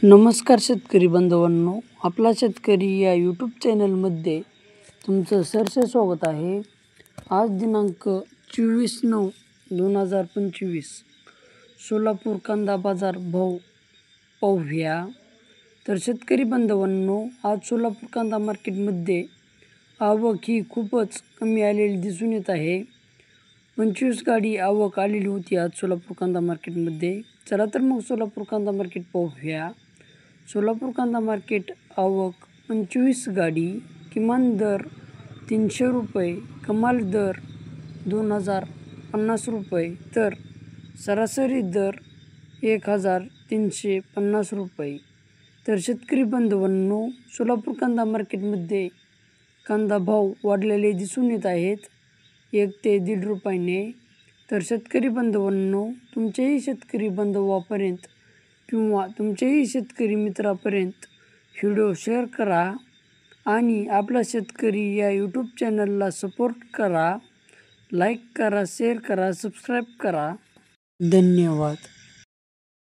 नमस्कार शेतकरी बांधवांनो, आपला शेतकरी या यूट्यूब चॅनलमध्ये तुमचं सहर्ष स्वागत आहे। आज दिनांक 24/9/2025 सोलापूर कांदा बाजार भाव पाहूया। तर शेतकरी बांधवांनो, आज सोलापूर कांदा मार्केटमध्ये आवक ही खूपच कमी आलेली दिसून येत आहे। 25 गाडी आवक आलेली होती आज सोलापूर कांदा मार्केटमध्ये। चला तर मग सोलापूर कांदा मार्केट पाहूया। सोलापूर कांदा मार्केट आवक 25 गाडी, किमान दर 300 रुपये, कमाल दर 2050 रुपये, तर सरासरी दर 1350 रुपये। तर शेतकरी बांधवांनो, सोलापूर कांदा मार्केटमध्ये कांदा भाव वाढलेले दिसून येत आहेत 1 ते 1.5 रुपयाने। तर शेतकरी बांधवांनो, तुमचेही शेतकरी बांधवापर्यंत किंवा तुमचेही शेतकरी मित्रापर्यंत व्हिडिओ शेअर करा आणि आपला शेतकरी या यूट्यूब चॅनलला सपोर्ट करा, लाईक करा, शेअर करा, सबस्क्राईब करा। धन्यवाद।